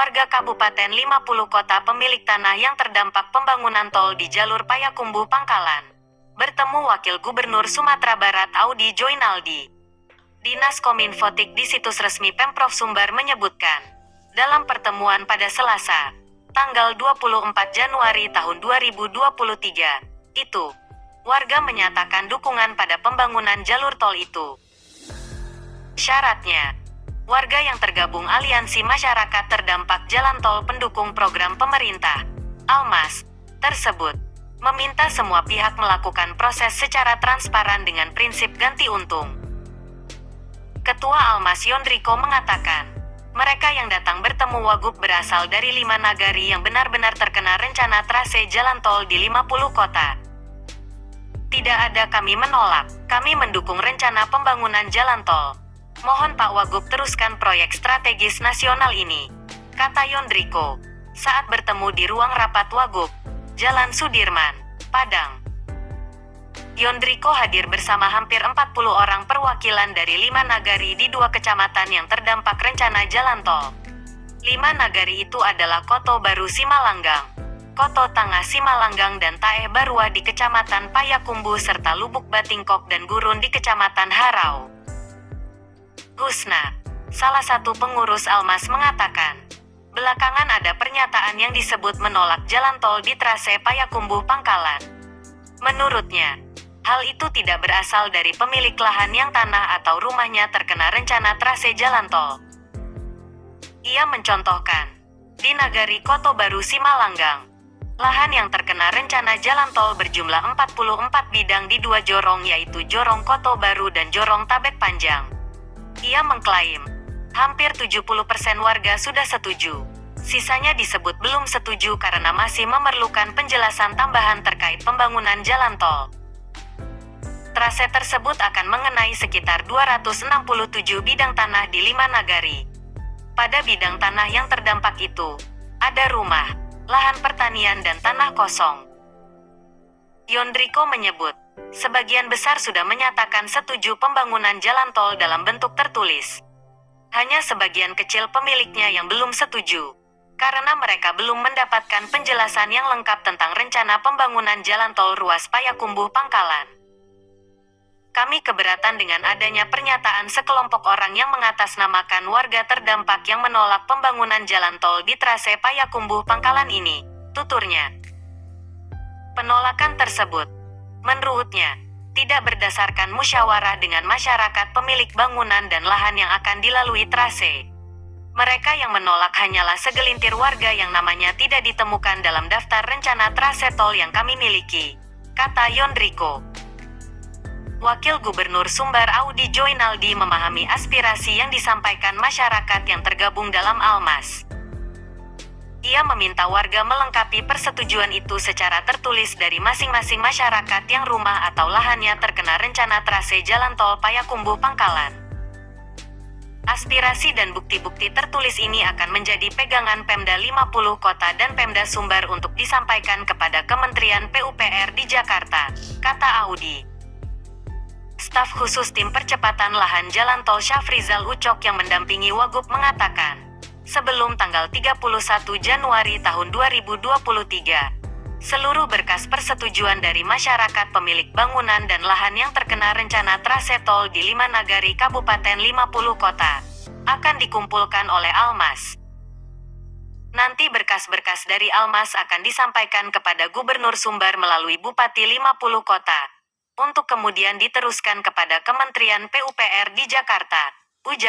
warga Kabupaten 50 kota pemilik tanah yang terdampak pembangunan tol di jalur Payakumbuh Pangkalan, bertemu Wakil Gubernur Sumatera Barat Audi Joinaldi. Dinas Kominfotik di situs resmi Pemprov Sumbar menyebutkan, dalam pertemuan pada Selasa, tanggal 24 Januari tahun 2023, itu, warga menyatakan dukungan pada pembangunan jalur tol itu. Syaratnya, warga yang tergabung Aliansi Masyarakat Terdampak Jalan Tol Pendukung Program Pemerintah, ALMAS, tersebut, meminta semua pihak melakukan proses secara transparan dengan prinsip ganti untung. Ketua ALMAS Yondriko mengatakan, mereka yang datang bertemu Wagub berasal dari 5 nagari yang benar-benar terkena rencana trase jalan tol di 50 kota. Tidak ada kami menolak, kami mendukung rencana pembangunan jalan tol. Mohon Pak Wagub teruskan proyek strategis nasional ini, kata Yondriko, saat bertemu di ruang rapat Wagub, Jalan Sudirman, Padang. Yondriko hadir bersama hampir 40 orang perwakilan dari 5 nagari di 2 kecamatan yang terdampak rencana jalan tol. 5 nagari itu adalah Koto Baru Simalanggang, Koto Tangah Simalanggang dan Taeh Barua di Kecamatan Payakumbuh serta Lubuk Batingkok dan Gurun di Kecamatan Harau. Husna, salah satu pengurus ALMAS mengatakan, belakangan ada pernyataan yang disebut menolak jalan tol di trase Payakumbuh Pangkalan. Menurutnya, hal itu tidak berasal dari pemilik lahan yang tanah atau rumahnya terkena rencana trase jalan tol. Ia mencontohkan, di nagari Koto Baru Simalanggang, lahan yang terkena rencana jalan tol berjumlah 44 bidang di 2 jorong yaitu Jorong Koto Baru dan Jorong Tabek Panjang. Ia mengklaim, hampir 70% warga sudah setuju. Sisanya disebut belum setuju karena masih memerlukan penjelasan tambahan terkait pembangunan jalan tol. Trase tersebut akan mengenai sekitar 267 bidang tanah di 5 nagari. Pada bidang tanah yang terdampak itu, ada rumah, lahan pertanian dan tanah kosong. Yondriko menyebut, sebagian besar sudah menyatakan setuju pembangunan jalan tol dalam bentuk tertulis. Hanya sebagian kecil pemiliknya yang belum setuju, karena mereka belum mendapatkan penjelasan yang lengkap tentang rencana pembangunan jalan tol ruas Payakumbuh Pangkalan. Kami keberatan dengan adanya pernyataan sekelompok orang yang mengatasnamakan warga terdampak yang menolak pembangunan jalan tol di trase Payakumbuh Pangkalan ini, tuturnya. Penolakan tersebut, menurutnya, tidak berdasarkan musyawarah dengan masyarakat pemilik bangunan dan lahan yang akan dilalui trase. Mereka yang menolak hanyalah segelintir warga yang namanya tidak ditemukan dalam daftar rencana trase tol yang kami miliki, kata Yondriko. Wakil Gubernur Sumbar Audi Joinaldi memahami aspirasi yang disampaikan masyarakat yang tergabung dalam ALMAS. Ia meminta warga melengkapi persetujuan itu secara tertulis dari masing-masing masyarakat yang rumah atau lahannya terkena rencana trase jalan tol Payakumbuh Pangkalan. Aspirasi dan bukti-bukti tertulis ini akan menjadi pegangan Pemda 50 Kota dan Pemda Sumbar untuk disampaikan kepada Kementerian PUPR di Jakarta, kata Audi. Staf khusus tim percepatan lahan jalan tol Syafrizal Ucok yang mendampingi Wagub mengatakan, sebelum tanggal 31 Januari tahun 2023, seluruh berkas persetujuan dari masyarakat pemilik bangunan dan lahan yang terkena rencana trase tol di 5 nagari Kabupaten 50 Kota akan dikumpulkan oleh ALMAS. Nanti berkas-berkas dari ALMAS akan disampaikan kepada Gubernur Sumbar melalui Bupati 50 Kota, untuk kemudian diteruskan kepada Kementerian PUPR di Jakarta, ujar